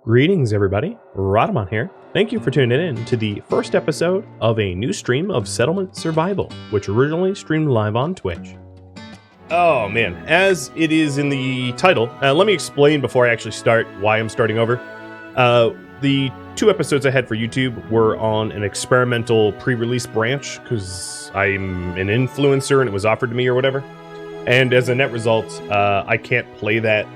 Greetings, everybody. Rodamon here. Thank you for tuning in to the first episode of a new stream of Settlement Survival, which originally streamed live on Twitch. Oh man, as it is in the title, let me explain before I actually start why I'm starting over. The 2 episodes I had for YouTube were on an experimental pre-release branch because I'm an influencer and it was offered to me or whatever. And as a net result, I can't play that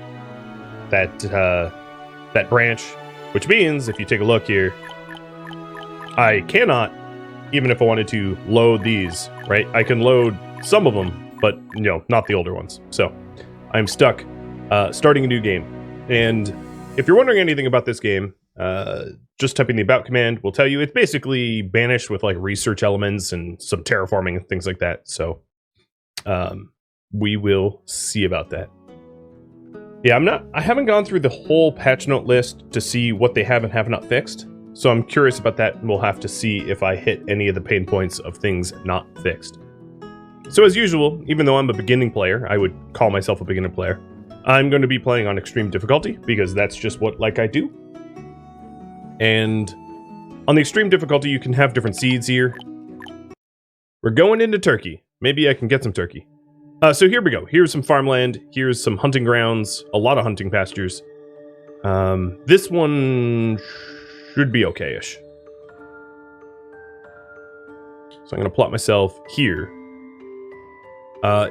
branch, which means if you take a look here, I cannot, even if I wanted to load these, right? I can load some of them, but not the older ones. So I'm stuck starting a new game. And if you're wondering anything about this game, just typing the about command will tell you it's basically banished with like research elements and some terraforming and things like that. So we will see about that. Yeah, I haven't gone through the whole patch note list to see what they have and have not fixed. So I'm curious about that, and we'll have to see if I hit any of the pain points of things not fixed. So as usual, even though I'm a beginning player, I would call myself a beginner player, I'm going to be playing on extreme difficulty, because that's just what I do. And on the extreme difficulty, you can have different seeds here. We're going into Turkey. Maybe I can get some turkey. So here we go. Here's some farmland. Here's some hunting grounds. A lot of hunting pastures. This one should be okay-ish. So I'm going to plot myself here.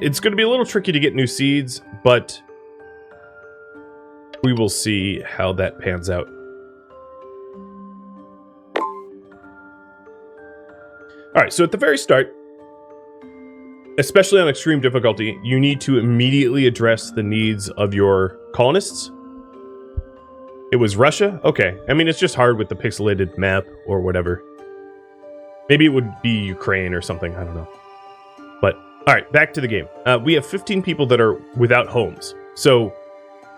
It's going to be a little tricky to get new seeds, but we will see how that pans out. Alright, so at the very start, especially on extreme difficulty, you need to immediately address the needs of your colonists. It was Russia? Okay. I mean, it's just hard with the pixelated map or whatever. Maybe it would be Ukraine or something. I don't know. But, alright, back to the game. We have 15 people that are without homes. So,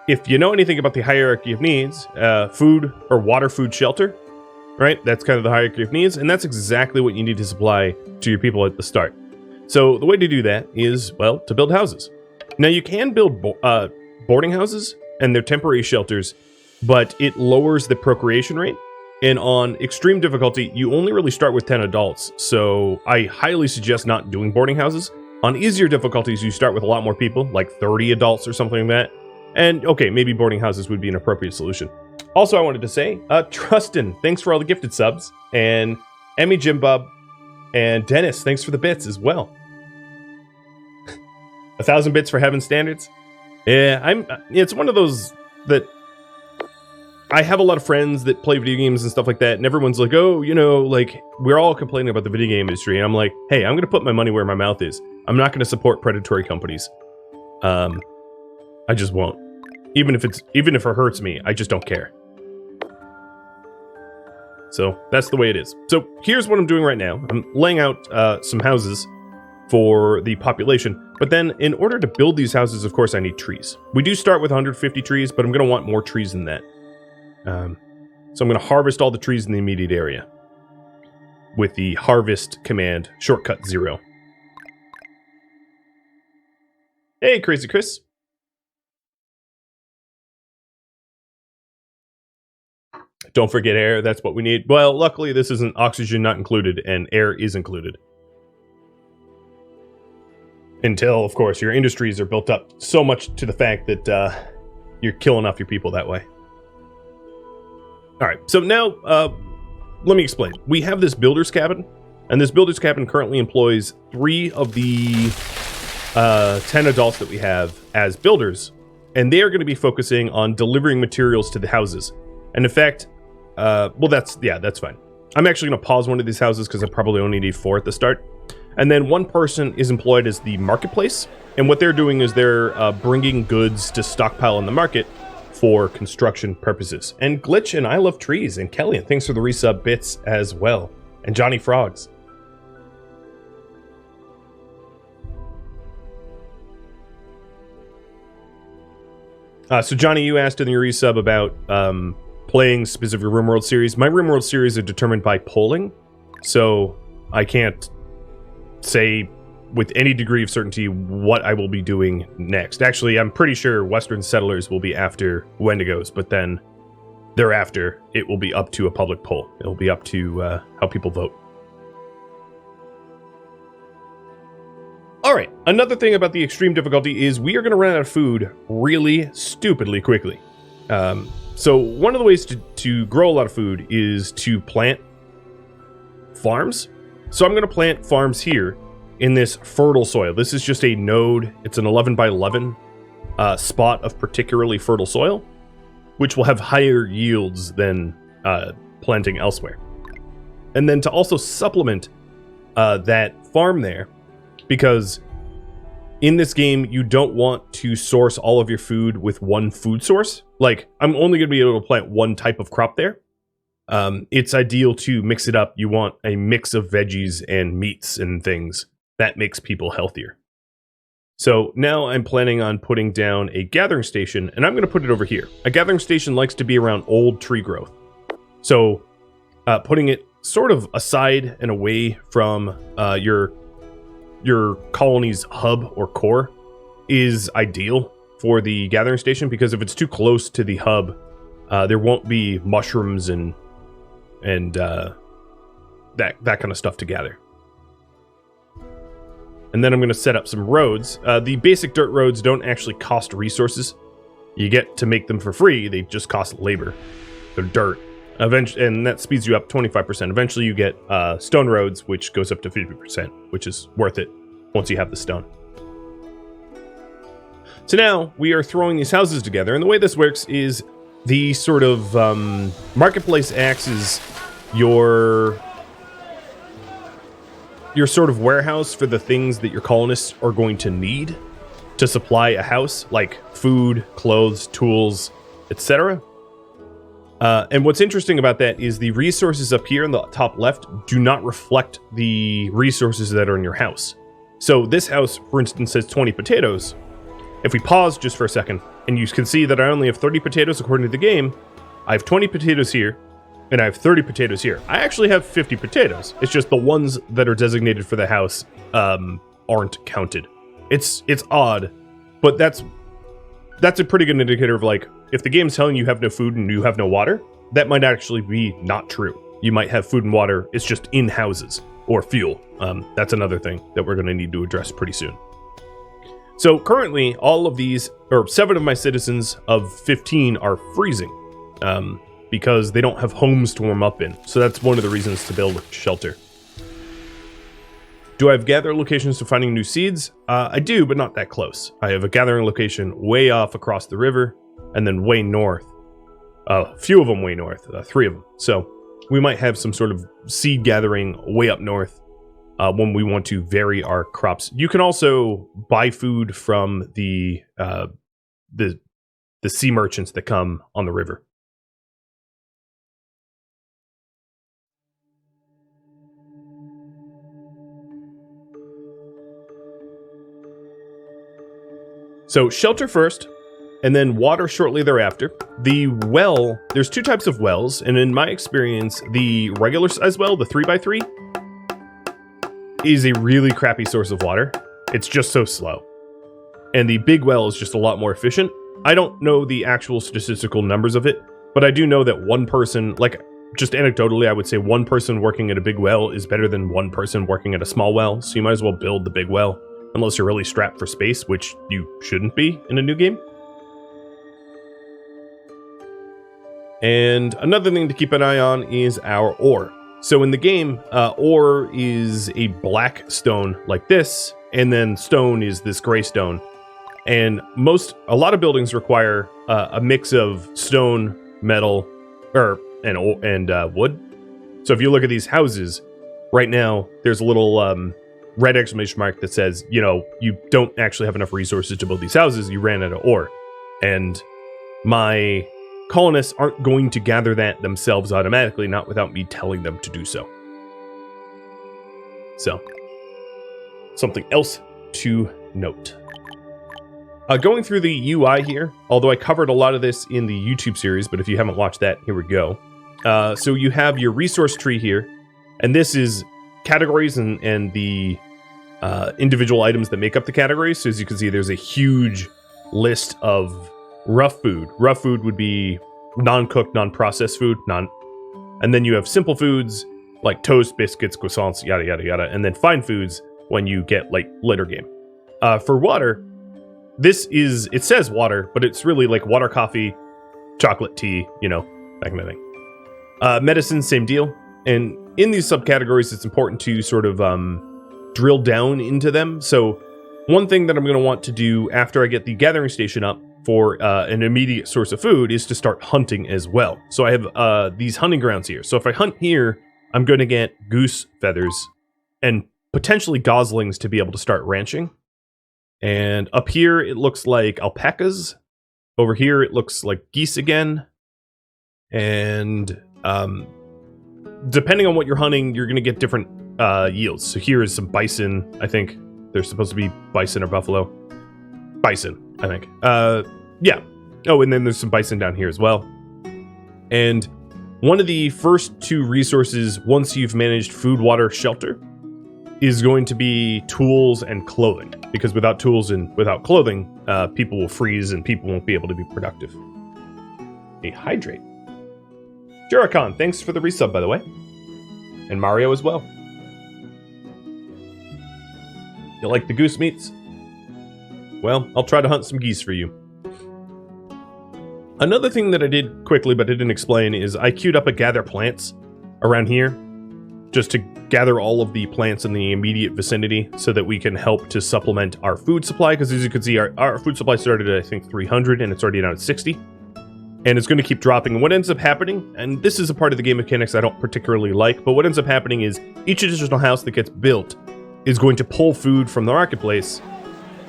if you know anything about the hierarchy of needs, food or water, food, shelter, right? That's kind of the hierarchy of needs, and that's exactly what you need to supply to your people at the start. So the way to do that is, well, to build houses. Now you can build boarding houses, and they're temporary shelters, but it lowers the procreation rate. And on extreme difficulty, you only really start with 10 adults, so I highly suggest not doing boarding houses. On easier difficulties, you start with a lot more people, like 30 adults or something like that. And okay, maybe boarding houses would be an appropriate solution. Also, I wanted to say, Trustin, thanks for all the gifted subs, and Emmy Jimbob, and Dennis, thanks for the bits as well. 1,000 bits for Heaven Standards. Yeah, it's one of those that I have a lot of friends that play video games and stuff like that, and everyone's like, oh, like, we're all complaining about the video game industry, and I'm like, hey, I'm going to put my money where my mouth is. I'm not going to support predatory companies. I just won't. Even if it hurts me, I just don't care. So that's the way it is. So here's what I'm doing right now. I'm laying out some houses for the population. But then in order to build these houses, of course, I need trees. We do start with 150 trees, but I'm going to want more trees than that. So I'm going to harvest all the trees in the immediate area with the harvest command, shortcut 0. Hey, Crazy Chris. Don't forget air, that's what we need. Well, luckily this isn't oxygen not included, and air is included. Until, of course, your industries are built up so much to the fact that you're killing off your people that way. Alright, so now, let me explain. We have this builder's cabin, and this builder's cabin currently employs 3 of the 10 adults that we have as builders, and they are going to be focusing on delivering materials to the houses. And in fact, well, that's fine. I'm actually going to pause one of these houses because I probably only need 4 at the start. And then one person is employed as the marketplace. And what they're doing is they're bringing goods to stockpile in the market for construction purposes. And Glitch and I Love Trees and Kelly, and thanks for the resub bits as well. And Johnny Frogs. So Johnny, you asked in your resub about playing specific RimWorld series. My RimWorld series are determined by polling, so I can't say with any degree of certainty what I will be doing next. Actually, I'm pretty sure Western Settlers will be after Wendigos, but then thereafter, it will be up to a public poll. It will be up to how people vote. All right, another thing about the extreme difficulty is we are going to run out of food really stupidly quickly. So one of the ways to grow a lot of food is to plant farms. So I'm going to plant farms here in this fertile soil. This is just a node. It's an 11 by 11 spot of particularly fertile soil, which will have higher yields than planting elsewhere. And then to also supplement that farm there, because in this game, you don't want to source all of your food with one food source. Like, I'm only going to be able to plant one type of crop there. It's ideal to mix it up. You want a mix of veggies and meats and things. That makes people healthier. So now I'm planning on putting down a gathering station, and I'm going to put it over here. A gathering station likes to be around old tree growth. So putting it sort of aside and away from your colony's hub or core is ideal for the gathering station, because if it's too close to the hub, there won't be mushrooms and that kind of stuff to gather. And then I'm going to set up some roads. The basic dirt roads don't actually cost resources. You get to make them for free. They just cost labor. They're dirt. And that speeds you up 25%. Eventually you get stone roads, which goes up to 50%, which is worth it once you have the stone. So now we are throwing these houses together, and the way this works is the sort of marketplace acts as your sort of warehouse for the things that your colonists are going to need to supply a house, like food, clothes, tools, etc. And what's interesting about that is the resources up here in the top left do not reflect the resources that are in your house. So this house, for instance, has 20 potatoes. If we pause just for a second, and you can see that I only have 30 potatoes according to the game, I have 20 potatoes here, and I have 30 potatoes here. I actually have 50 potatoes. It's just the ones that are designated for the house aren't counted. It's odd, but that's a pretty good indicator of, like, if the game's telling you have no food and you have no water, that might actually be not true. You might have food and water, it's just in houses, or fuel. That's another thing that we're going to need to address pretty soon. So currently, all of these, or 7 of my citizens of 15 are freezing, because they don't have homes to warm up in. So that's one of the reasons to build a shelter. Do I have gathering locations for finding new seeds? I do, but not that close. I have a gathering location way off across the river, and then way north. A few of them way north, 3 of them. So we might have some sort of seed gathering way up north when we want to vary our crops. You can also buy food from the sea merchants that come on the river. So shelter first, and then water shortly thereafter. The well, there's 2 types of wells, and in my experience, the regular size well, the 3x3, is a really crappy source of water. It's just so slow. And the big well is just a lot more efficient. I don't know the actual statistical numbers of it, but I do know that one person, like, just anecdotally, I would say one person working at a big well is better than one person working at a small well, so you might as well build the big well. Unless you're really strapped for space, which you shouldn't be in a new game. And another thing to keep an eye on is our ore. So in the game, ore is a black stone like this, and then stone is this gray stone. And a lot of buildings require a mix of stone, metal, and wood. So if you look at these houses, right now there's a little red exclamation mark that says, you know, you don't actually have enough resources to build these houses, you ran out of ore. And my colonists aren't going to gather that themselves automatically, not without me telling them to do so. So, something else to note. Going through the UI here, although I covered a lot of this in the YouTube series, but if you haven't watched that, here we go. So you have your resource tree here, and this is categories and the individual items that make up the categories. So as you can see, there's a huge list of rough food. Rough food would be non-cooked, non-processed food, and then you have simple foods like toast, biscuits, croissants, yada yada yada, and then fine foods when you get like later game. For water, it says water, but it's really like water, coffee, chocolate, tea, that kind of thing. Medicine, same deal. And in these subcategories, it's important to sort of drill down into them. So one thing that I'm going to want to do after I get the gathering station up for an immediate source of food is to start hunting as well. So I have these hunting grounds here. So if I hunt here, I'm going to get goose feathers and potentially goslings to be able to start ranching. And up here, it looks like alpacas. Over here, it looks like geese again. And depending on what you're hunting, you're going to get different yields. So here is some bison. I think there's supposed to be bison or buffalo. Bison, I think. Yeah. Oh, and then there's some bison down here as well. And one of the first two resources, once you've managed food, water, shelter, is going to be tools and clothing. Because without tools and without clothing, people will freeze and people won't be able to be productive. A hydrate. Juracon, thanks for the resub, by the way. And Mario as well. You like the goose meats? Well, I'll try to hunt some geese for you. Another thing that I did quickly but didn't explain is I queued up a gather plants around here just to gather all of the plants in the immediate vicinity so that we can help to supplement our food supply, because as you can see, our food supply started at, I think, 300, and it's already down at 60. And it's going to keep dropping. And what ends up happening, and this is a part of the game mechanics I don't particularly like, but what ends up happening is each additional house that gets built is going to pull food from the marketplace,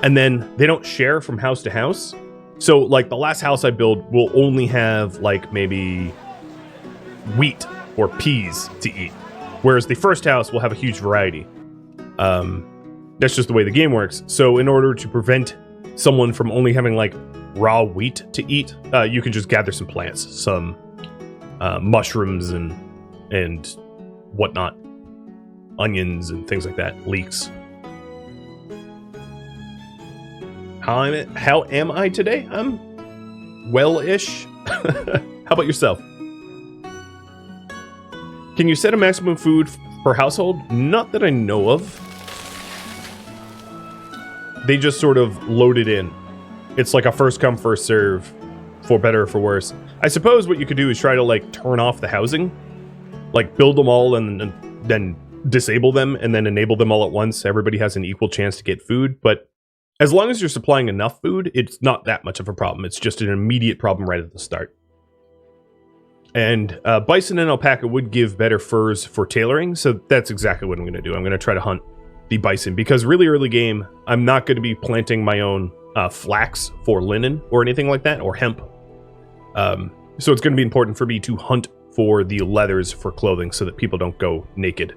and then they don't share from house to house. So, like, the last house I build will only have, like, maybe wheat or peas to eat, whereas the first house will have a huge variety. That's just the way the game works. So in order to prevent someone from only having, like, raw wheat to eat, you can just gather some plants, some mushrooms and whatnot, onions and things like that, leeks. How am I today? I'm well-ish. How about yourself? Can you set a maximum food per household? Not that I know of. They just sort of load it in. It's like a first come, first serve, for better or for worse. I suppose what you could do is try to, like, turn off the housing. Like, build them all and then disable them and then enable them all at once. Everybody has an equal chance to get food, but as long as you're supplying enough food, it's not that much of a problem. It's just an immediate problem right at the start. And bison and alpaca would give better furs for tailoring, so that's exactly what I'm going to do. I'm going to try to hunt the bison, because really early game, I'm not going to be planting my own flax for linen or anything like that, or hemp. So it's going to be important for me to hunt for the leathers for clothing so that people don't go naked,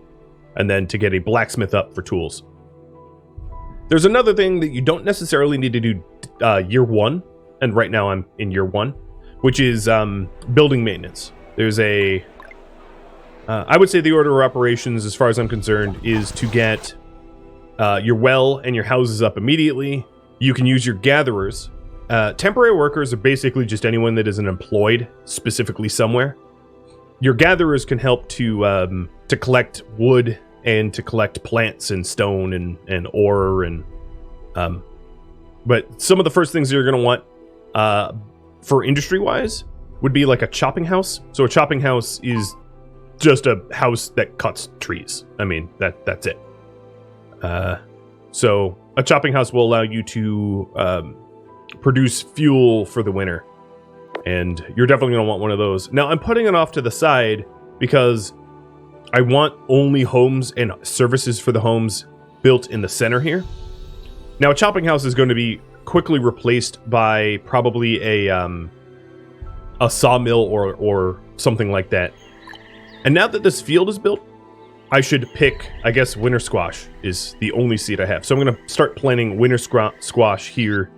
and then to get a blacksmith up for tools. There's another thing that you don't necessarily need to do year one, and right now I'm in year one, which is building maintenance. There's I would say the order of operations, as far as I'm concerned, is to get your well and your houses up immediately. You can use your gatherers. Temporary workers are basically just anyone that isn't employed specifically somewhere. Your gatherers can help to collect wood and to collect plants and stone and ore and but some of the first things you're going to want for industry wise would be like a chopping house. So a chopping house is just a house that cuts trees. I mean, that's it. So a chopping house will allow you to produce fuel for the winter, and you're definitely going to want one of those. Now I'm putting it off to the side because I want only homes and services for the homes built in the center here. Now, a chopping house is going to be quickly replaced by probably a sawmill or something like that. And now that this field is built, I should pick, I guess, winter squash is the only seed I have. So I'm going to start planting winter squash here.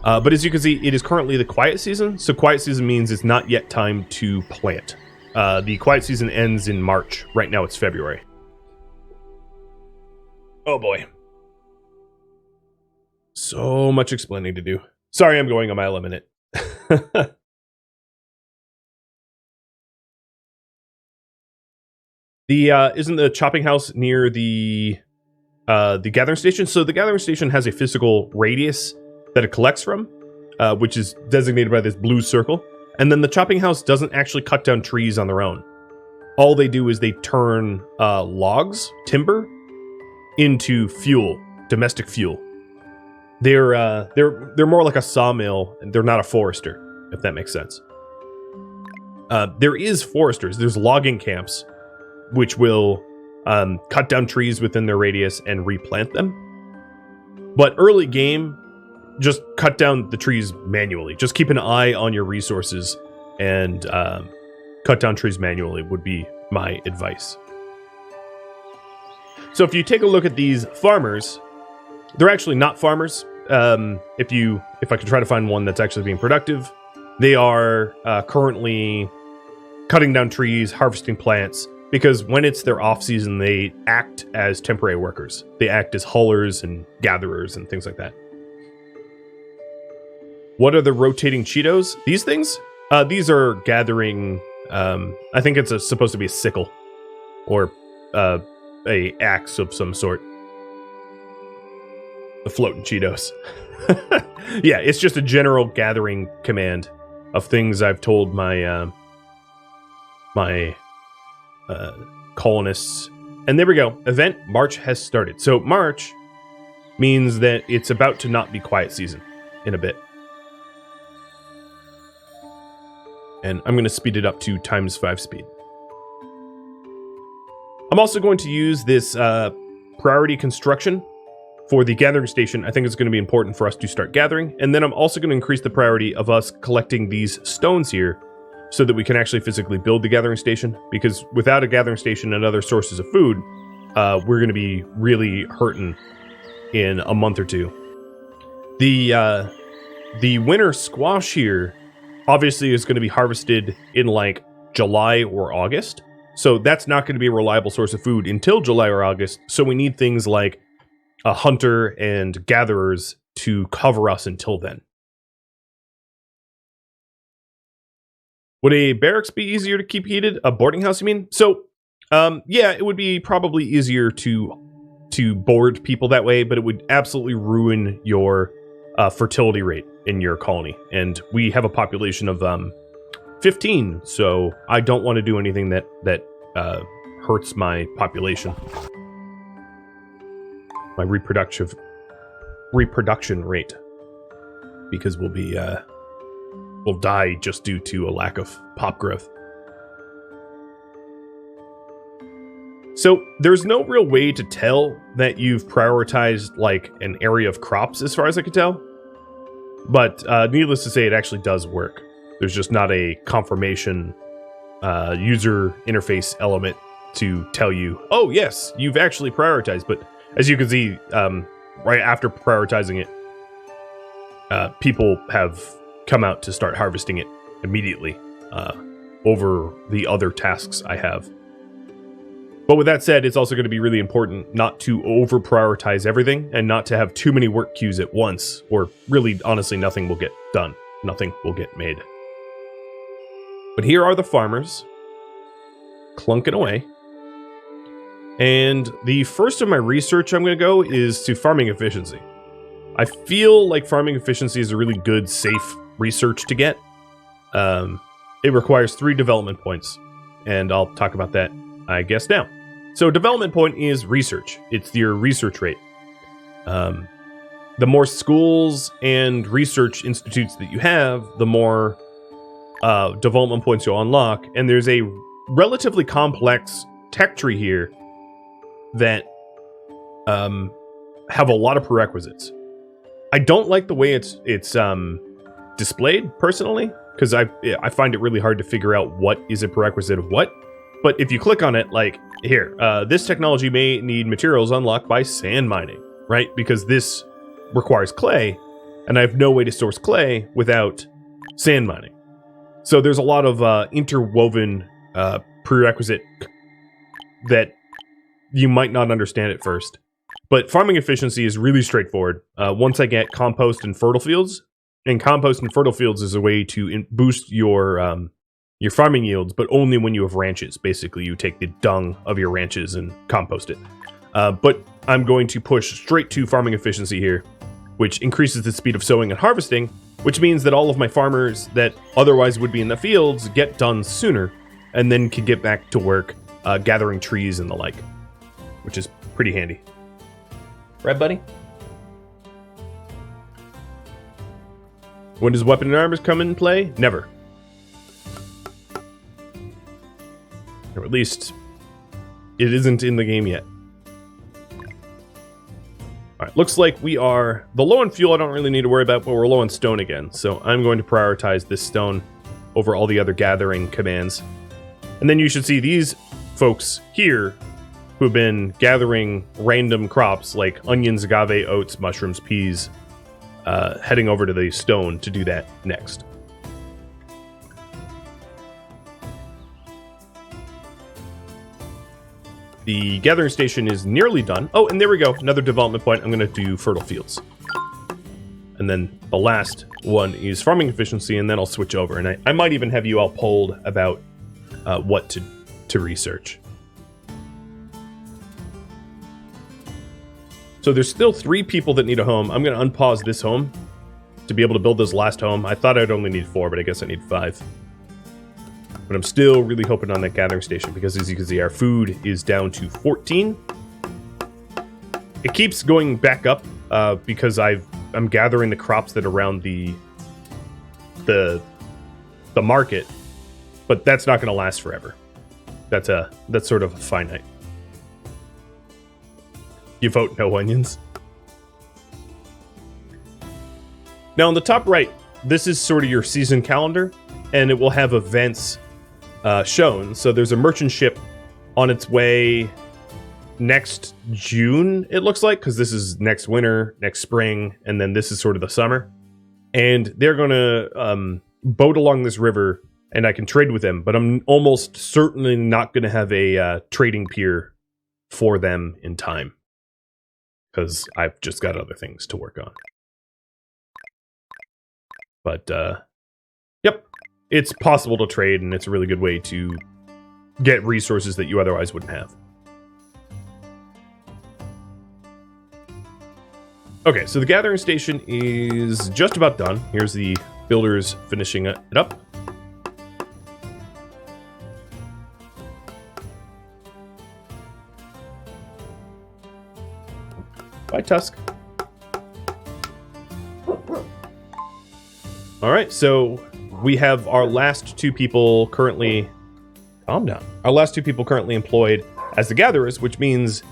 But as you can see, it is currently the quiet season. So quiet season means it's not yet time to plant. The quiet season ends in March. Right now it's February. Oh boy. So much explaining to do. Sorry I'm going a mile a minute. Isn't the chopping house near the gathering station? So the gathering station has a physical radius that it collects from, which is designated by this blue circle. And then the chopping house doesn't actually cut down trees on their own. All they do is they turn logs, timber, into fuel, domestic fuel. They're more like a sawmill, and they're not a forester, if that makes sense. There is foresters. There's logging camps, which will cut down trees within their radius and replant them. But early game, just cut down the trees manually. Just keep an eye on your resources and cut down trees manually would be my advice. So if you take a look at these farmers, they're actually not farmers. If I could try to find one that's actually being productive, they are currently cutting down trees, harvesting plants, because when it's their off season, they act as temporary workers. They act as haulers and gatherers and things like that. What are the rotating Cheetos? These things? These are gathering, I think it's supposed to be a sickle or a axe of some sort. The floating Cheetos. Yeah, it's just a general gathering command of things I've told my colonists. And there we go. Event March has started. So March means that it's about to not be quiet season in a bit. And I'm going to speed it up to ×5 speed. I'm also going to use this priority construction for the gathering station. I think it's going to be important for us to start gathering. And then I'm also going to increase the priority of us collecting these stones here so that we can actually physically build the gathering station. Because without a gathering station and other sources of food, we're going to be really hurting in a month or two. The winter squash here obviously is going to be harvested in like July or August. So that's not going to be a reliable source of food until July or August. So we need things like a hunter and gatherers to cover us until then. Would a barracks be easier to keep heated? A boarding house, you mean? So, yeah, it would be probably easier to board people that way, but it would absolutely ruin your fertility rate in your colony. And we have a population of 15, so I don't want to do anything that hurts my population. My reproduction rate, because we'll die just due to a lack of pop growth. So there's no real way to tell that you've prioritized like an area of crops as far as I can tell. But needless to say, it actually does work. There's just not a confirmation user interface element to tell you, oh yes, you've actually prioritized. But as you can see, right after prioritizing it, people have come out to start harvesting it immediately over the other tasks I have. But with that said, it's also going to be really important not to over-prioritize everything and not to have too many work queues at once, or really, honestly, nothing will get done. Nothing will get made. But here are the farmers clunking away. And the first of my research I'm going to go is to farming efficiency. I feel like farming efficiency is a really good, safe research to get. It requires 3 development points, and I'll talk about that, I guess, now. So development point is research. It's your research rate. The more schools and research institutes that you have, the more development points you'll unlock. And there's a relatively complex tech tree here that have a lot of prerequisites. I don't like the way it's displayed, personally, because I find it really hard to figure out what is a prerequisite of what. But if you click on it, like here, this technology may need materials unlocked by sand mining, right? Because this requires clay, and I have no way to source clay without sand mining. So there's a lot of interwoven prerequisite that you might not understand at first. But farming efficiency is really straightforward. Once I get compost and fertile fields, and compost and fertile fields is a way to boost your your farming yields, but only when you have ranches. Basically, you take the dung of your ranches and compost it. But I'm going to push straight to farming efficiency here, which increases the speed of sowing and harvesting, which means that all of my farmers that otherwise would be in the fields get done sooner, and then can get back to work gathering trees and the like, which is pretty handy. Right, buddy? When does weapon and armors come in play? Never. Or at least, it isn't in the game yet. Alright, looks like we are... The low on fuel I don't really need to worry about, but we're low on stone again. So I'm going to prioritize this stone over all the other gathering commands. And then you should see these folks here who've been gathering random crops like onions, agave, oats, mushrooms, peas, heading over to the stone to do that next. The gathering station is nearly done. Oh, and there we go. Another development point. I'm going to do fertile fields. And then the last one is farming efficiency, and then I'll switch over. And I might even have you all polled about what to research. So there's still 3 people that need a home. I'm going to unpause this home to be able to build this last home. I thought I'd only need 4, but I guess I need 5. But I'm still really hoping on that gathering station because, as you can see, our food is down to 14. It keeps going back up because I'm gathering the crops that are around the market, but that's not going to last forever. That's sort of finite. You vote no onions. Now on the top right, this is sort of your season calendar, and it will have events shown. So there's a merchant ship on its way next June, it looks like, because this is next winter, next spring, and then this is sort of the summer. And they're going to boat along this river, and I can trade with them, but I'm almost certainly not going to have a trading pier for them in time, because I've just got other things to work on. But, yep, it's possible to trade, and it's a really good way to get resources that you otherwise wouldn't have. Okay, so the gathering station is just about done. Here's the builders finishing it up. Bye, Tusk. Alright, so we have our last 2 people currently... Calm down. Our last 2 people currently employed as the gatherers, which means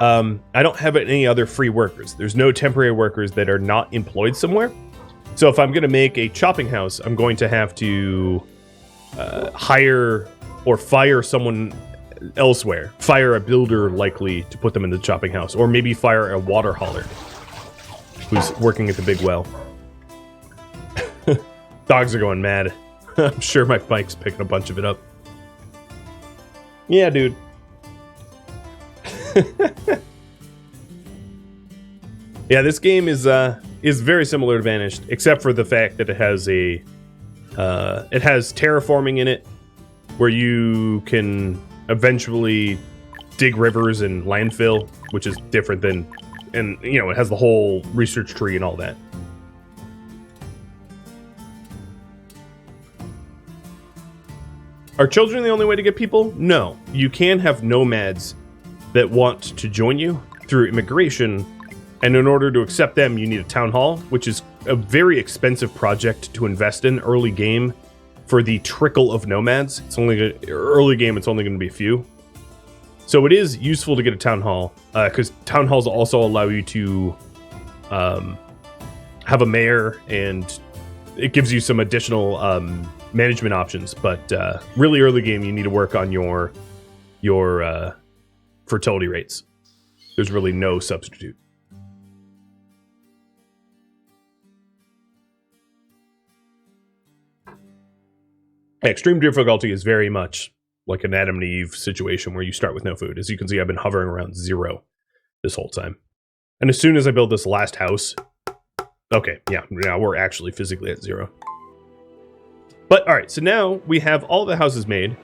I don't have any other free workers. There's no temporary workers that are not employed somewhere. So if I'm going to make a chopping house, I'm going to have to hire or fire someone elsewhere. Fire a builder likely to put them in the chopping house. Or maybe fire a water hauler who's working at the big well. Dogs are going mad. I'm sure my bike's picking a bunch of it up. Yeah, dude. Yeah, this game is very similar to Vanished, except for the fact that it has terraforming in it, where you can eventually dig rivers and landfill, which is different than, and you know, it has the whole research tree and all that. Are children the only way to get people? No. You can have nomads that want to join you through immigration, and in order to accept them, you need a town hall, which is a very expensive project to invest in early game for the trickle of nomads. It's only early game, it's only going to be a few. So it is useful to get a town hall, because town halls also allow you to have a mayor, and it gives you some additional management options. But really early game, you need to work on your fertility rates. There's really no substitute. Extreme difficulty is very much like an Adam and Eve situation where you start with no food. As you can see, I've been hovering around 0 this whole time. And as soon as I build this last house... Okay, yeah, now we're actually physically at 0. But all right, so now we have all the houses made,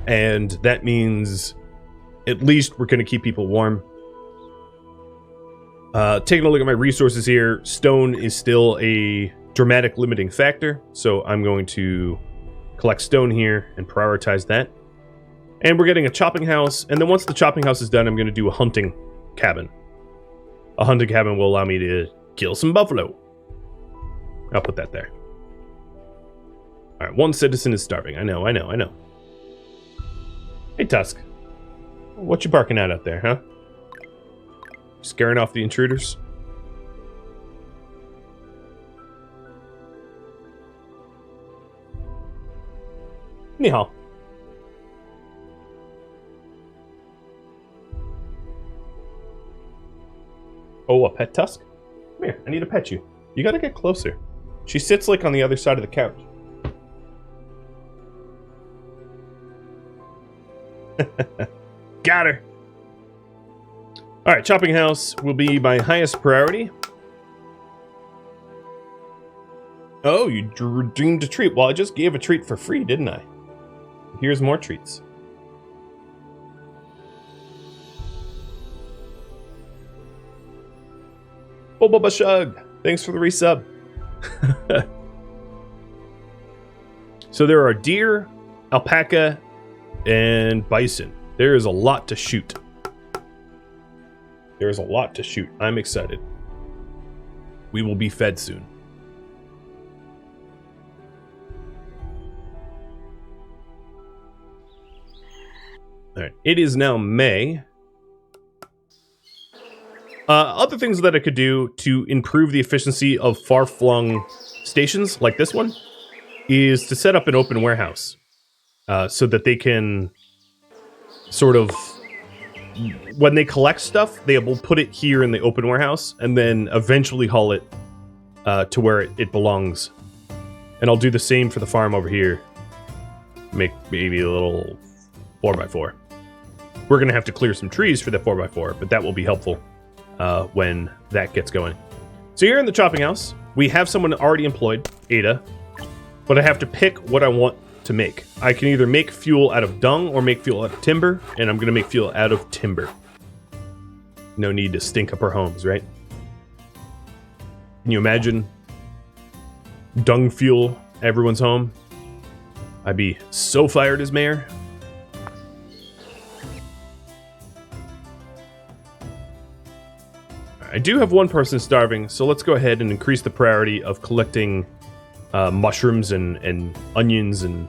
and that means at least we're going to keep people warm. Taking a look at my resources here, stone is still a dramatic limiting factor, so I'm going to collect stone here and prioritize that. And we're getting a chopping house, and then once the chopping house is done, I'm going to do a hunting cabin. A hunting cabin will allow me to kill some buffalo. I'll put that there. Alright, one citizen is starving. I know. Hey, Tusk. What you barking at out there, huh? Scaring off the intruders? Ni hao. Oh, a pet Tusk? Come here, I need to pet you. You gotta get closer. She sits like on the other side of the couch. Got her. Alright, chopping house will be my highest priority. Oh, you redeemed a treat. Well, I just gave a treat for free, didn't I? Here's more treats. Boba Shug, thanks for the resub. So there are deer, alpaca, and bison. There is a lot to shoot. There is a lot to shoot. I'm excited. We will be fed soon. All right. It is now May. Other things that I could do to improve the efficiency of far-flung stations, like this one, is to set up an open warehouse. So that they can sort of, when they collect stuff, they will put it here in the open warehouse and then eventually haul it to where it belongs. And I'll do the same for the farm over here. Make maybe a little 4x4. We're going to have to clear some trees for the 4x4, but that will be helpful when that gets going. So here in the chopping house, we have someone already employed, Ada, but I have to pick what I want to make. I can either make fuel out of dung or make fuel out of timber, and I'm going to make fuel out of timber. No need to stink up our homes, right? Can you imagine dung fuel everyone's home? I'd be so fired as mayor. I do have one person starving, so let's go ahead and increase the priority of collecting mushrooms and onions and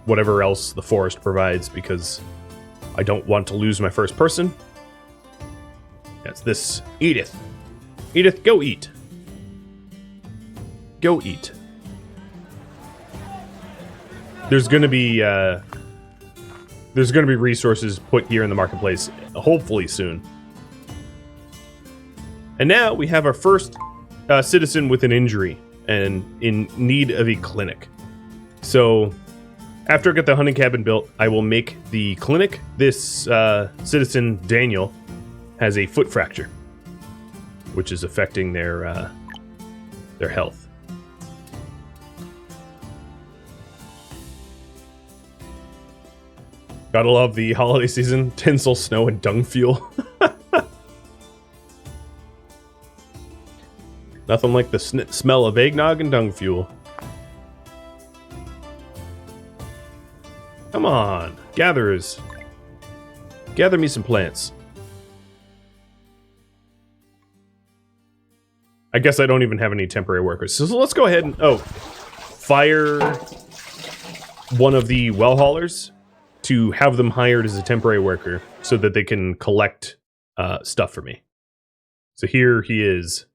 whatever else the forest provides, because I don't want to lose my first person. That's this Edith. Edith, go eat. Go eat. There's gonna be resources put here in the marketplace, hopefully soon. And now we have our first citizen with an injury and in need of a clinic. So after I get the hunting cabin built, I will make the clinic. This citizen, Daniel, has a foot fracture, which is affecting their health. Gotta love the holiday season. Tinsel, snow, and dung fuel. Nothing like the smell of eggnog and dung fuel. Come on, gatherers. Gather me some plants. I guess I don't even have any temporary workers. So let's go ahead and, fire one of the well haulers to have them hired as a temporary worker so that they can collect stuff for me. So here he is.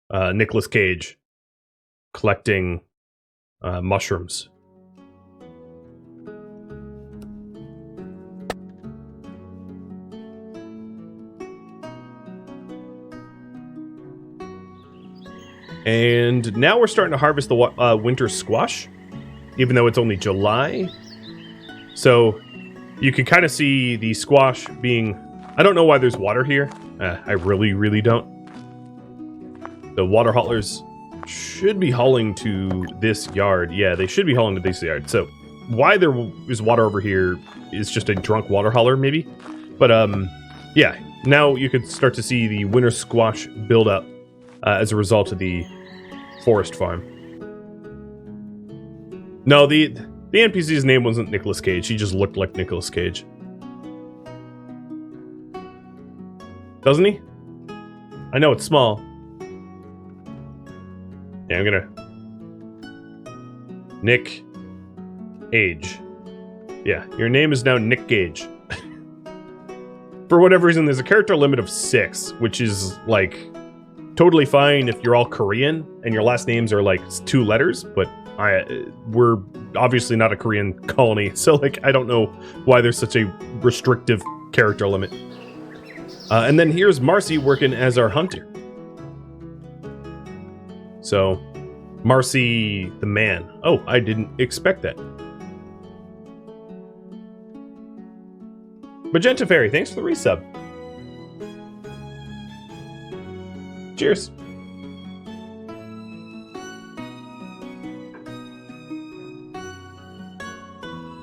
Nicolas Cage collecting mushrooms. And now we're starting to harvest the winter squash, even though it's only July. So you can kind of see the squash being... I don't know why there's water here. I really, really don't. The water haulers should be hauling to this yard. Yeah, they should be hauling to this yard. So why there is water over here is just a drunk water hauler, maybe. But yeah, now you could start to see the winter squash build up as a result of the forest farm. No, the NPC's name wasn't Nicolas Cage. He just looked like Nicolas Cage. Doesn't he? I know it's small. Yeah, I'm gonna... Nick Age. Yeah, your name is now Nick Gage. For whatever reason, there's a character limit of 6, which is, like, totally fine if you're all Korean and your last names are, like, 2 letters, but we're obviously not a Korean colony, so, like, I don't know why there's such a restrictive character limit. And then here's Marcy working as our hunter. So, Marcy the man. Oh, I didn't expect that. Magenta Fairy, thanks for the resub. Cheers.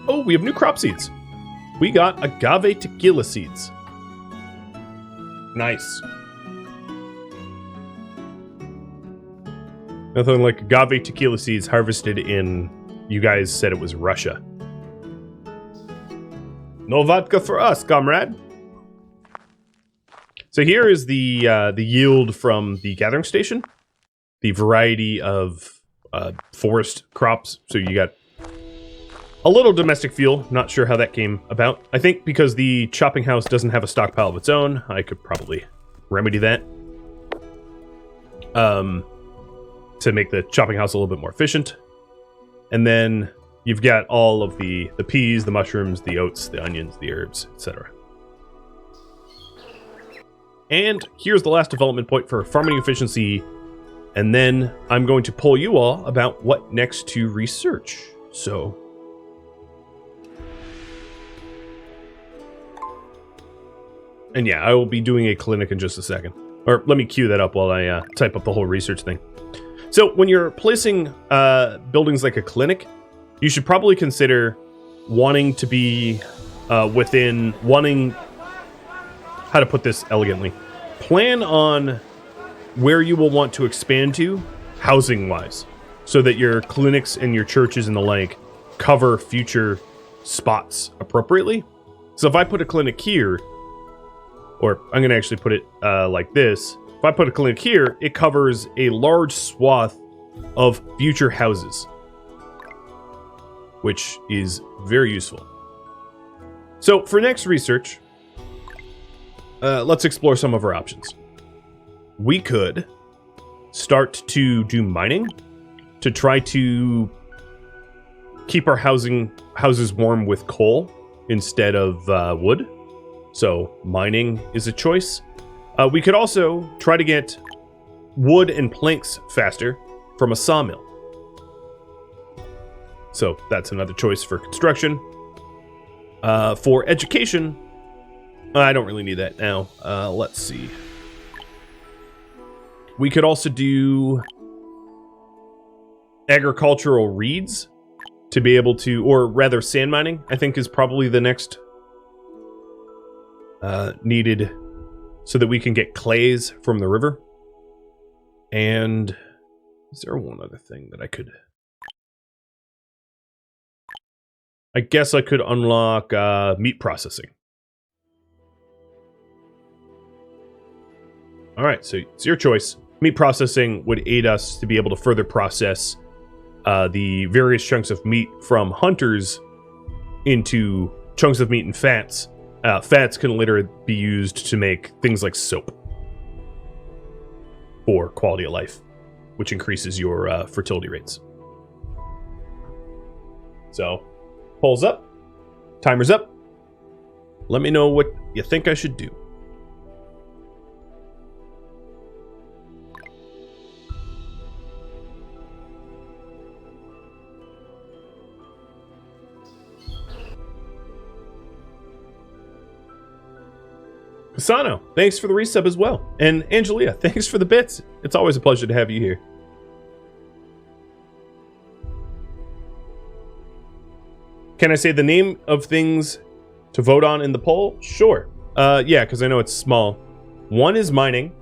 Oh, we have new crop seeds. We got agave tequila seeds. Nice. Nothing like agave tequila seeds harvested in, you guys said it was Russia. No vodka for us, comrade. So here is the yield from the gathering station. The variety of forest crops. So you got a little domestic fuel. Not sure how that came about. I think because the chopping house doesn't have a stockpile of its own, I could probably remedy that. To make the chopping house a little bit more efficient. And then you've got all of the peas, the mushrooms, the oats, the onions, the herbs, etc. And here's the last development point for farming efficiency. And then I'm going to poll you all about what next to research. So... And yeah, I will be doing a clinic in just a second. Or let me queue that up while I type up the whole research thing. So when you're placing buildings like a clinic, you should probably consider wanting to be how to put this elegantly. Plan on where you will want to expand to, housing-wise, so that your clinics and your churches and the like cover future spots appropriately. So if I put a clinic here, or I'm going to actually put it like this. If I put a clinic here, it covers a large swath of future houses, which is very useful. So for next research, let's explore some of our options. We could start to do mining to try to keep our houses warm with coal instead of wood. So mining is a choice. We could also try to get wood and planks faster from a sawmill. So that's another choice for construction. For education, I don't really need that now. Let's see. We could also do agricultural reeds to be able to, or rather sand mining, I think is probably the next needed, so that we can get clays from the river. And is there one other thing that I could... I guess I could unlock meat processing. Alright, so it's your choice. Meat processing would aid us to be able to further process the various chunks of meat from hunters into chunks of meat and fats. Fats can later be used to make things like soap for quality of life, which increases your fertility rates. So, polls up, timer's up. Let me know what you think I should do. Pisano, thanks for the resub as well. And Angelia, thanks for the bits. It's always a pleasure to have you here. Can I say the name of things to vote on in the poll? Sure. Yeah, because I know it's small. 1 is mining.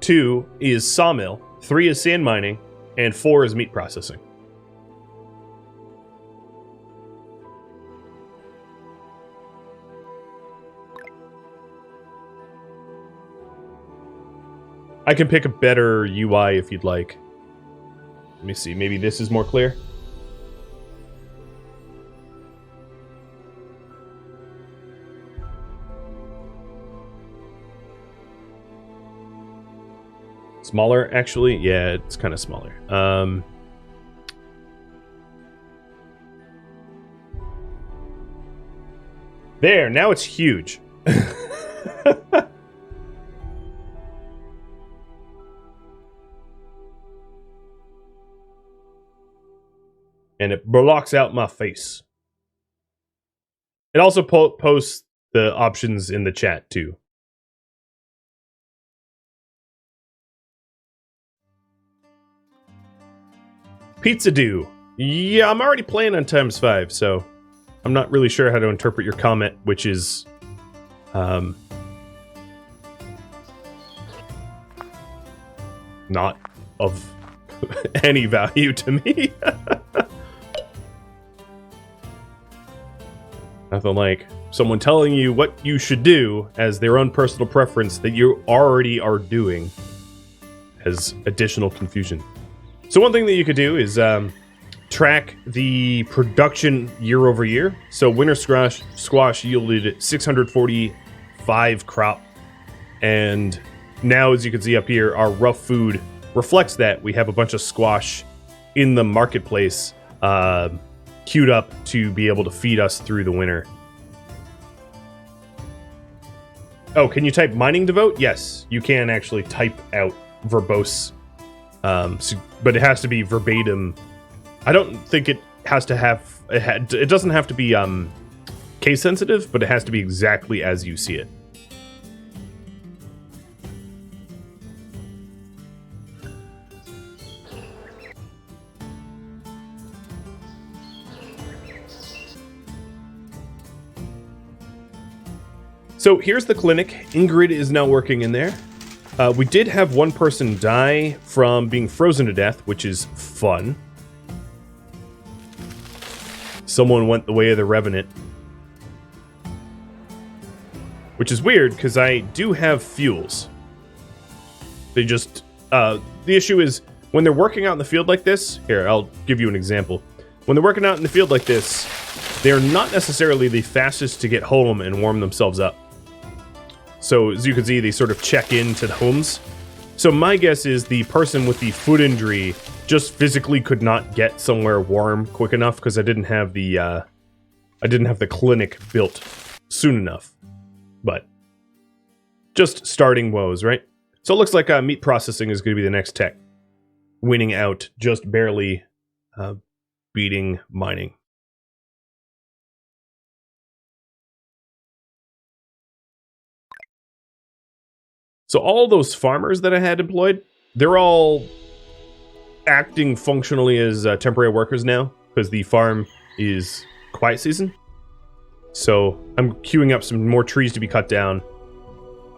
2 is sawmill. 3 is sand mining. And 4 is meat processing. I can pick a better UI if you'd like. Let me see, maybe this is more clear. Smaller, actually? Yeah, it's kind of smaller. There, now it's huge. And it blocks out my face. It also posts the options in the chat, too. Pizza do. Yeah, I'm already playing on ×5, so I'm not really sure how to interpret your comment, which is... not of any value to me. Nothing like someone telling you what you should do as their own personal preference that you already are doing as additional confusion. So one thing that you could do is track the production year over year. So winter squash yielded 645 crop. And now, as you can see up here, our rough food reflects that. We have a bunch of squash in the marketplace queued up to be able to feed us through the winter. Oh, can you type mining to vote? Yes, you can actually type out verbose, but it has to be verbatim. I don't think it has to have, it doesn't have to be case sensitive, but it has to be exactly as you see it. So here's the clinic. Ingrid is now working in there. We did have one person die from being frozen to death, which is fun. Someone went the way of the Revenant. Which is weird, because I do have fuels. They just... the issue is, when they're working out in the field like this... Here, I'll give you an example. When they're working out in the field like this, they're not necessarily the fastest to get home and warm themselves up. So, as you can see, they sort of check into the homes. So my guess is the person with the foot injury just physically could not get somewhere warm quick enough because I didn't have the clinic built soon enough. But just starting woes, right? So it looks like meat processing is going to be the next tech, winning out, just barely beating mining. So all those farmers that I had employed, they're all acting functionally as temporary workers now because the farm is quiet season. So I'm queuing up some more trees to be cut down.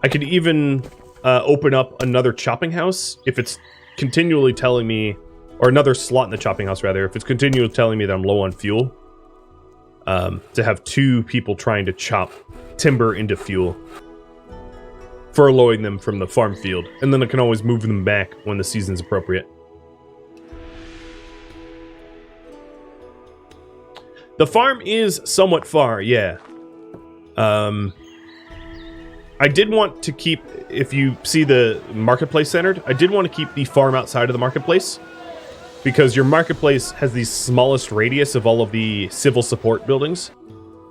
I could even open up another chopping house if it's continually telling me, or another slot in the chopping house rather, if it's continually telling me that I'm low on fuel. To have 2 people trying to chop timber into fuel, furloughing them from the farm field, and then I can always move them back when the season's appropriate. The farm is somewhat far, yeah. I did want to keep, if you see the marketplace centered, I did want to keep the farm outside of the marketplace, because your marketplace has the smallest radius of all of the civil support buildings.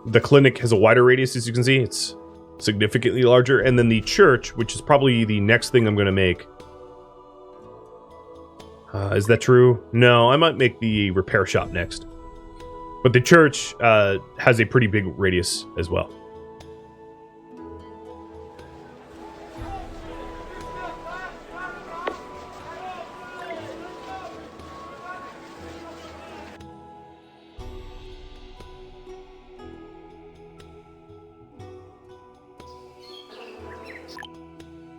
The clinic has a wider radius, as you can see. It's significantly larger, and then the church, which is probably the next thing I'm going to make. Is that true? No, I might make the repair shop next. But the church has a pretty big radius as well.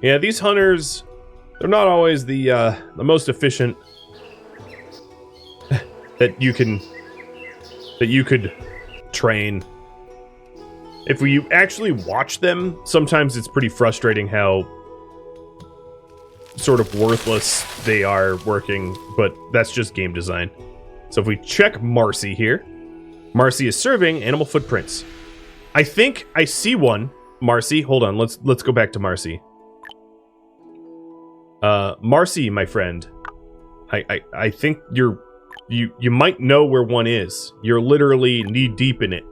Yeah, these hunters, they're not always the most efficient that you could train. If you actually watch them, sometimes it's pretty frustrating how sort of worthless they are working, but that's just game design. So if we check Marcy here, Marcy is serving animal footprints. I think I see one. Marcy, hold on, let's go back to Marcy. Marcy, my friend, I think you might know where one is. You're literally knee deep in it.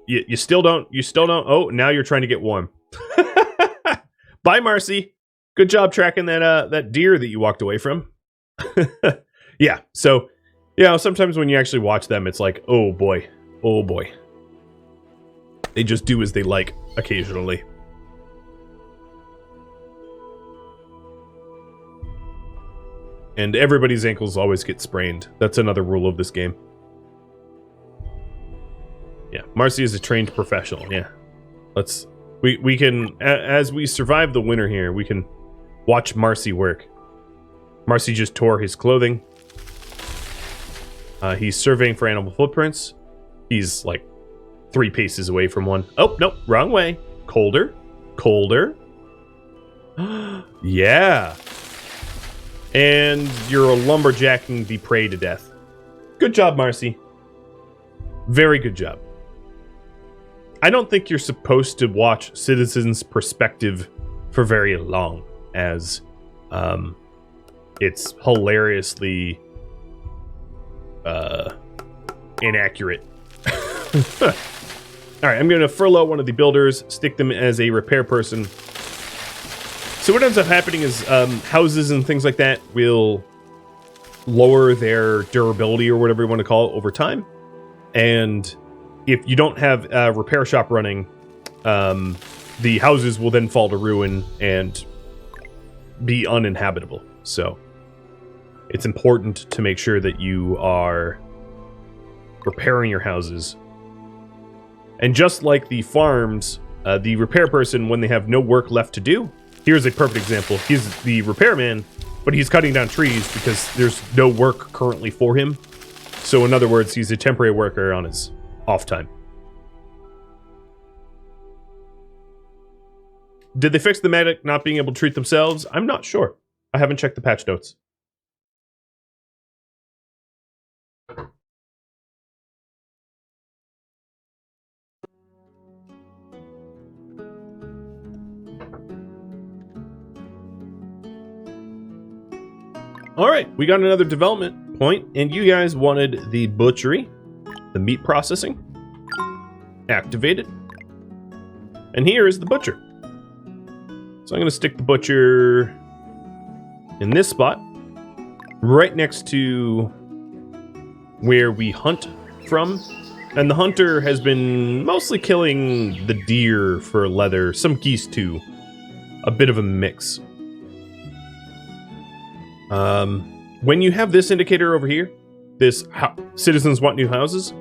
You still don't. Oh, now you're trying to get warm. Bye, Marcy. Good job tracking that deer that you walked away from. Yeah. So, sometimes when you actually watch them, it's like, oh boy. They just do as they like occasionally. And everybody's ankles always get sprained. That's another rule of this game. Yeah, Marcy is a trained professional. Yeah, we can, as we survive the winter here, we can watch Marcy work. Marcy just tore his clothing. He's surveying for animal footprints. He's like 3 paces away from one. Oh, nope, wrong way. Colder. Yeah. And you're lumberjacking the prey to death. Good job, Marcy. Very good job. I don't think you're supposed to watch Citizen's perspective for very long, as it's hilariously inaccurate. Alright, I'm going to furlough one of the builders, stick them as a repair person. So what ends up happening is houses and things like that will lower their durability, or whatever you want to call it, over time. And if you don't have a repair shop running, the houses will then fall to ruin and be uninhabitable. So it's important to make sure that you are repairing your houses. And just like the farms, the repair person, when they have no work left to do, here's a perfect example. He's the repairman, but he's cutting down trees because there's no work currently for him. So in other words, he's a temporary worker on his off time. Did they fix the medic not being able to treat themselves? I'm not sure. I haven't checked the patch notes. Alright, we got another development point, and you guys wanted the butchery, the meat processing, activated. And here is the butcher. So I'm going to stick the butcher in this spot, right next to where we hunt from. And the hunter has been mostly killing the deer for leather, some geese too. A bit of a mix. When you have this indicator over here, this citizens want new houses,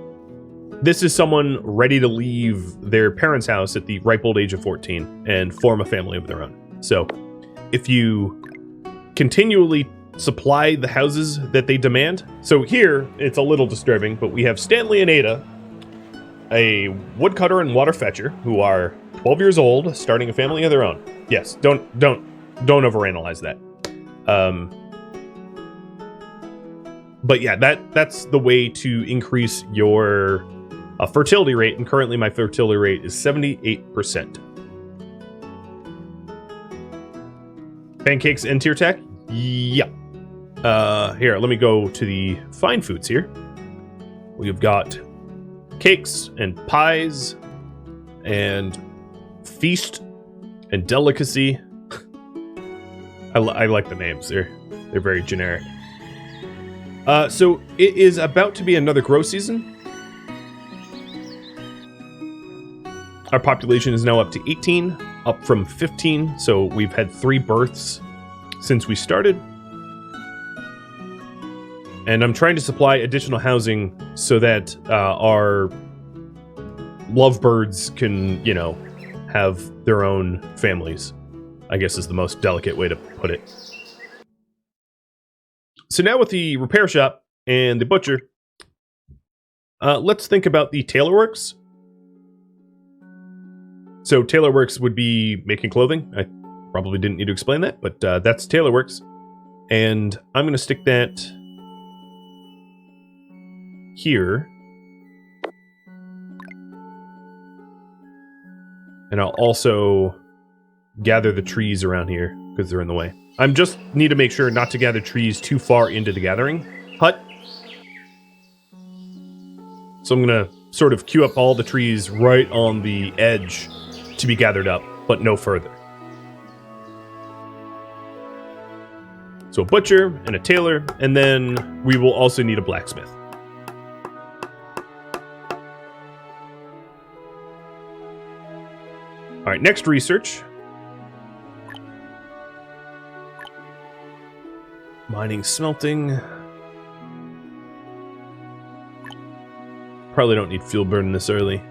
this is someone ready to leave their parents' house at the ripe old age of 14 and form a family of their own. So if you continually supply the houses that they demand, so here it's a little disturbing, but we have Stanley and Ada, a woodcutter and water fetcher, who are 12 years old, starting a family of their own. Yes, don't overanalyze that. But yeah, that's the way to increase your fertility rate, and currently my fertility rate is 78%. Pancakes and tier tech? Yeah. Here, let me go to the fine foods here. We've got cakes and pies and feast and delicacy. I like the names. They're very generic. So it is about to be another grow season. Our population is now up to 18, up from 15. So we've had 3 births since we started. And I'm trying to supply additional housing so that our lovebirds can, have their own families, I guess is the most delicate way to put it. So now with the repair shop and the butcher, let's think about the tailorworks. So tailorworks would be making clothing. I probably didn't need to explain that, but that's tailorworks. And I'm going to stick that here. And I'll also gather the trees around here because they're in the way. I just need to make sure not to gather trees too far into the gathering hut. So I'm going to sort of queue up all the trees right on the edge to be gathered up, but no further. So a butcher and a tailor, and then we will also need a blacksmith. All right, next research. Mining, smelting. Probably don't need fuel burn this early.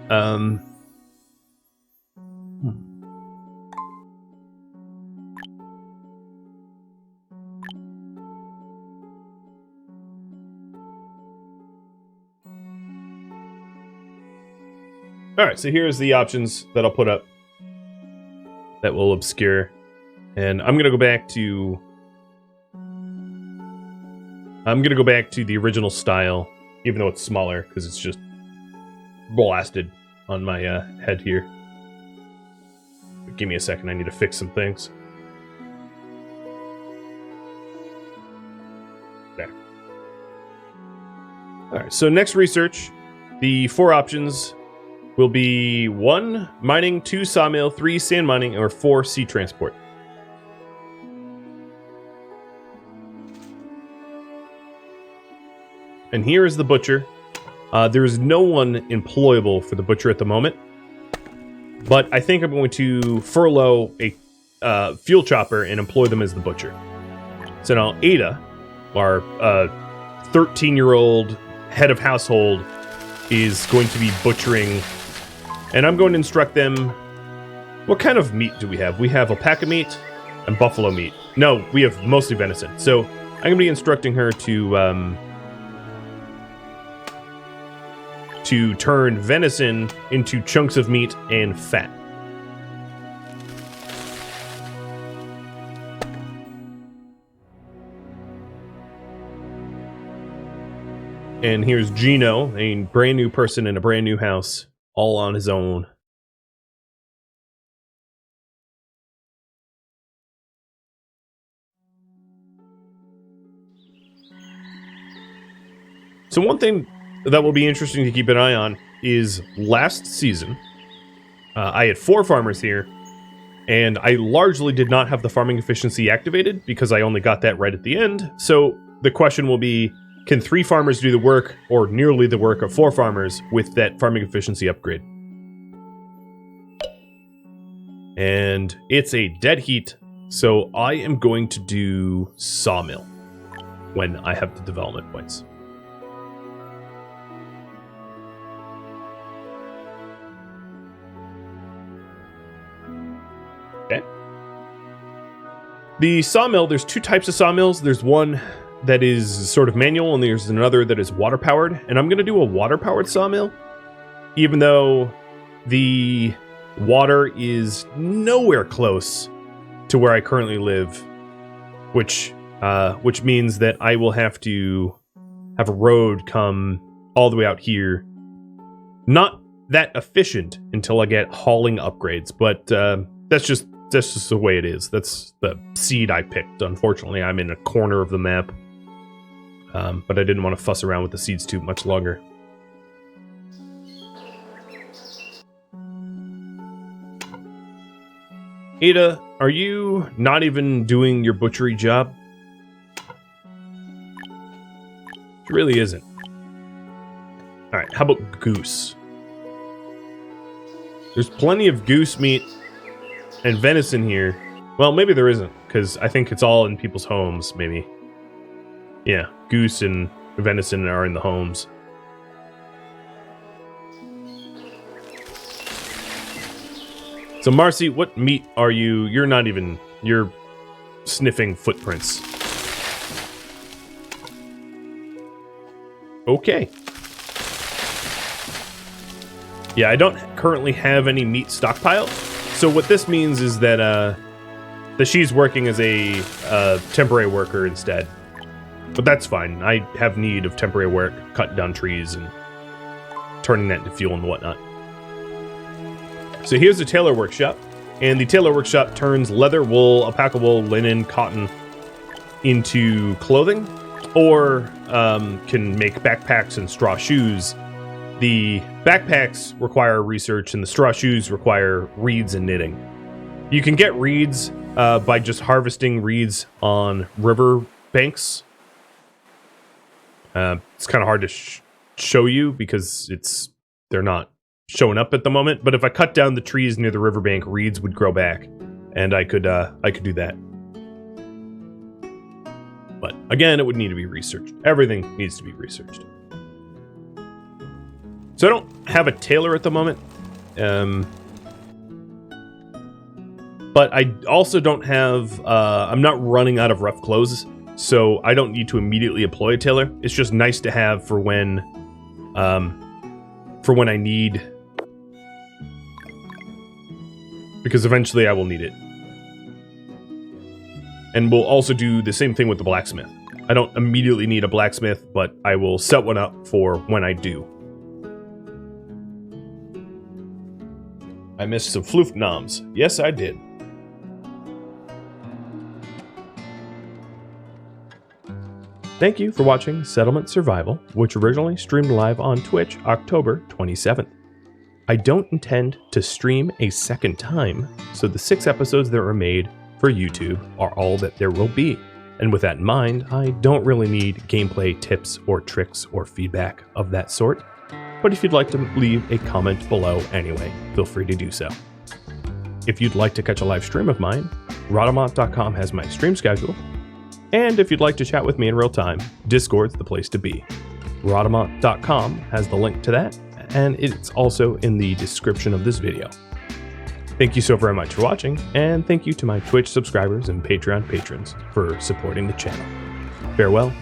Alright, so here's the options that I'll put up that will obscure. And I'm gonna go back to the original style, even though it's smaller, because it's just blasted on my head here. But give me a second, I need to fix some things. There. Alright, so next research, the 4 options will be 1 mining, 2 sawmill, 3 sand mining, or 4 sea transport. And here is the butcher. There is no one employable for the butcher at the moment, but I think I'm going to furlough a fuel chopper and employ them as the butcher. So now Ada, our 13-year-old head of household, is going to be butchering. And I'm going to instruct them, what kind of meat do we have? We have alpaca meat and buffalo meat. No, we have mostly venison. So I'm going to be instructing her to turn venison into chunks of meat and fat. And here's Gino, a brand new person in a brand new house, all on his own. So one thing that will be interesting to keep an eye on is last season, I had 4 farmers here, and I largely did not have the farming efficiency activated because I only got that right at the end. So the question will be, can 3 farmers do the work, or nearly the work of 4 farmers with that farming efficiency upgrade? And it's a dead heat, so I am going to do sawmill when I have the development points. Okay. The sawmill, there's 2 types of sawmills. There's one that is sort of manual, and there's another that is water-powered. And I'm going to do a water-powered sawmill, even though the water is nowhere close to where I currently live, which means that I will have to have a road come all the way out here. Not that efficient until I get hauling upgrades, but that's just the way it is. That's the seed I picked. Unfortunately, I'm in a corner of the map, but I didn't want to fuss around with the seeds too much longer. Ada, are you not even doing your butchery job? It really isn't. Alright, how about goose? There's plenty of goose meat and venison here. Well, maybe there isn't, because I think it's all in people's homes, maybe. Yeah, goose and venison are in the homes. So Marcy, what meat are you? You're sniffing footprints. Okay. Yeah, I don't currently have any meat stockpiled. So what this means is that she's working as a temporary worker instead. But that's fine. I have need of temporary work, cutting down trees and turning that into fuel and whatnot. So here's the tailor workshop. And the tailor workshop turns leather, wool, alpaca wool, linen, cotton into clothing. Or can make backpacks and straw shoes. The backpacks require research and the straw shoes require reeds and knitting. You can get reeds by just harvesting reeds on river banks. It's kind of hard to show you because they're not showing up at the moment. But if I cut down the trees near the riverbank, reeds would grow back, and I could do that. But again, it would need to be researched. Everything needs to be researched. So I don't have a tailor at the moment. But I also don't have... I'm not running out of rough clothes, so I don't need to immediately employ a tailor. It's just nice to have for when I need... Because eventually I will need it. And we'll also do the same thing with the blacksmith. I don't immediately need a blacksmith, but I will set one up for when I do. I missed some floof noms. Yes, I did. Thank you for watching Settlement Survival, which originally streamed live on Twitch October 27th. I don't intend to stream a second time, so the 6 episodes that were made for YouTube are all that there will be. And with that in mind, I don't really need gameplay tips or tricks or feedback of that sort. But if you'd like to leave a comment below anyway, feel free to do so. If you'd like to catch a live stream of mine, Rhodamont.com has my stream schedule. And if you'd like to chat with me in real time, Discord's the place to be. Rhodamont.com has the link to that, and it's also in the description of this video. Thank you so very much for watching, and thank you to my Twitch subscribers and Patreon patrons for supporting the channel. Farewell,